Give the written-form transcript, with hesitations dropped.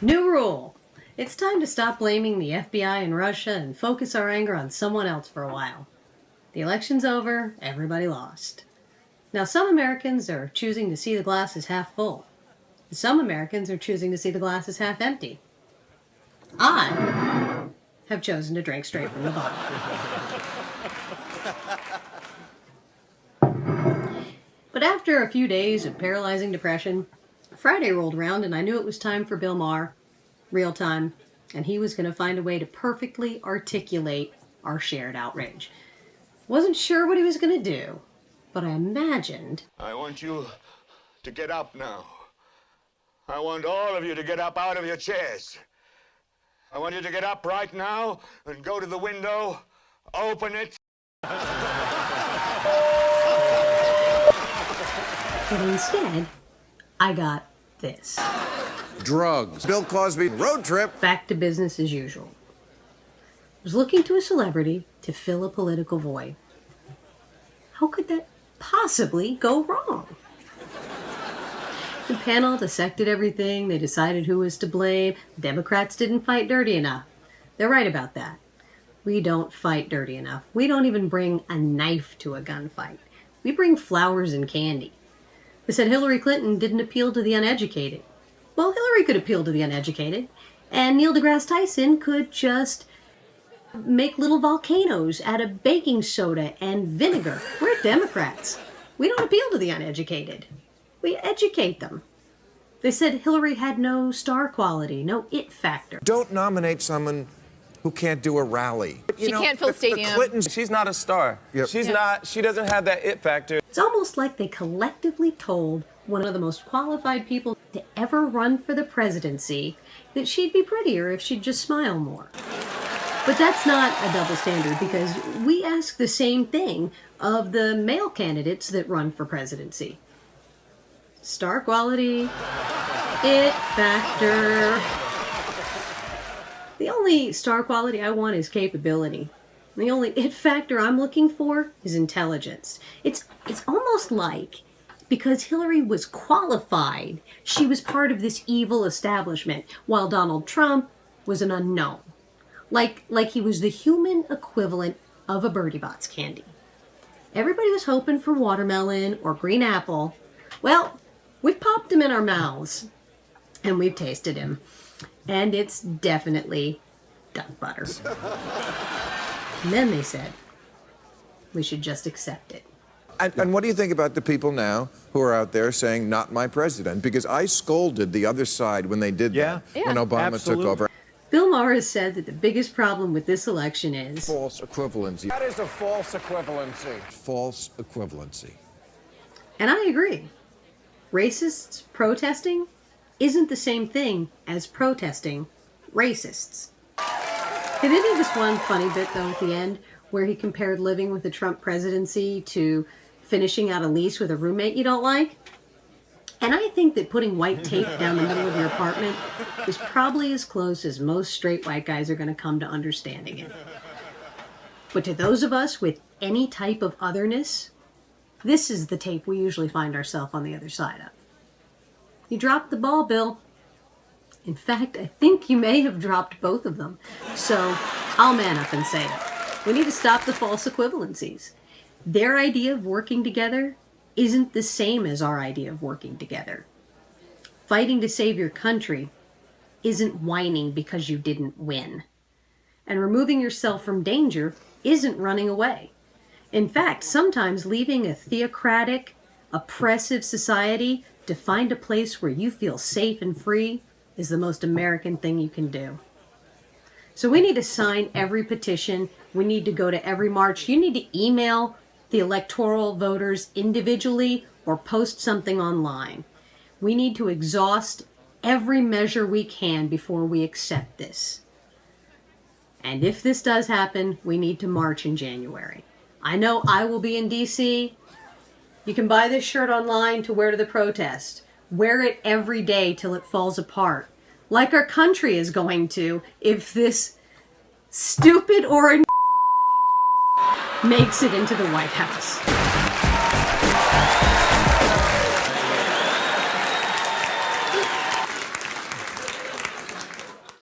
New rule. It's time to stop blaming the FBI and Russia and focus our anger on someone else for a while. The election's over, everybody lost. Now some Americans are choosing to see the glass as half full. Some Americans are choosing to see the glass as half empty. I have chosen to drink straight from the bottle. But after a few days of paralyzing depression, Friday rolled around and I knew it was time for Bill Maher, real time, and he was going to find a way to perfectly articulate our shared outrage. Wasn't sure what he was going to do, but I imagined... I want you to get up now. I want all of you to get up out of your chairs. I want you to get up right now and go to the window, open it. But instead, I got this. Drugs. Bill Cosby road trip. Back to business as usual. I was looking to a celebrity to fill a political void. How could that possibly go wrong? The panel dissected everything. They decided who was to blame. Democrats didn't fight dirty enough. They're right about that. We don't fight dirty enough. We don't even bring a knife to a gunfight. We bring flowers and candy. They said Hillary Clinton didn't appeal to the uneducated. Well, Hillary could appeal to the uneducated, and Neil deGrasse Tyson could just make little volcanoes out of baking soda and vinegar. We're Democrats. We don't appeal to the uneducated. We educate them. They said Hillary had no star quality, no it factor. Don't nominate someone who can't do a rally. She can't fill stadium. The Clintons, she's not a star. Yep. She doesn't have that it factor. It's almost like they collectively told one of the most qualified people to ever run for the presidency that she'd be prettier if she'd just smile more. But that's not a double standard, because we ask the same thing of the male candidates that run for presidency. Star quality, it factor. The only star quality I want is capability. The only it factor I'm looking for is intelligence. It's almost like, because Hillary was qualified, she was part of this evil establishment, while Donald Trump was an unknown. Like he was the human equivalent of a Birdie Bots candy. Everybody was hoping for watermelon or green apple. Well, we've popped him in our mouths, and we've tasted him. And it's definitely duck butter. And then they said, we should just accept it. and what do you think about the people now who are out there saying, not my president? Because I scolded the other side when they did that, when Obama took over. Bill Maher has said that the biggest problem with this election is... false equivalency. That is a false equivalency. False equivalency. And I agree. Racists protesting isn't the same thing as protesting racists. He did this one funny bit, though, at the end, where he compared living with the Trump presidency to finishing out a lease with a roommate you don't like. And I think that putting white tape down the middle of your apartment is probably as close as most straight white guys are going to come to understanding it. But to those of us with any type of otherness, this is the tape we usually find ourselves on the other side of. You dropped the ball, Bill. In fact, I think you may have dropped both of them. So I'll man up and say it. We need to stop the false equivalencies. Their idea of working together isn't the same as our idea of working together. Fighting to save your country isn't whining because you didn't win. And removing yourself from danger isn't running away. In fact, sometimes leaving a theocratic, oppressive society to find a place where you feel safe and free is the most American thing you can do. So we need to sign every petition. We need to go to every march. You need to email the electoral voters individually or post something online. We need to exhaust every measure we can before we accept this. And if this does happen, we need to march in January. I know I will be in D.C. You can buy this shirt online to wear to the protest. Wear it every day till it falls apart. Like our country is going to if this stupid orange makes it into the White House.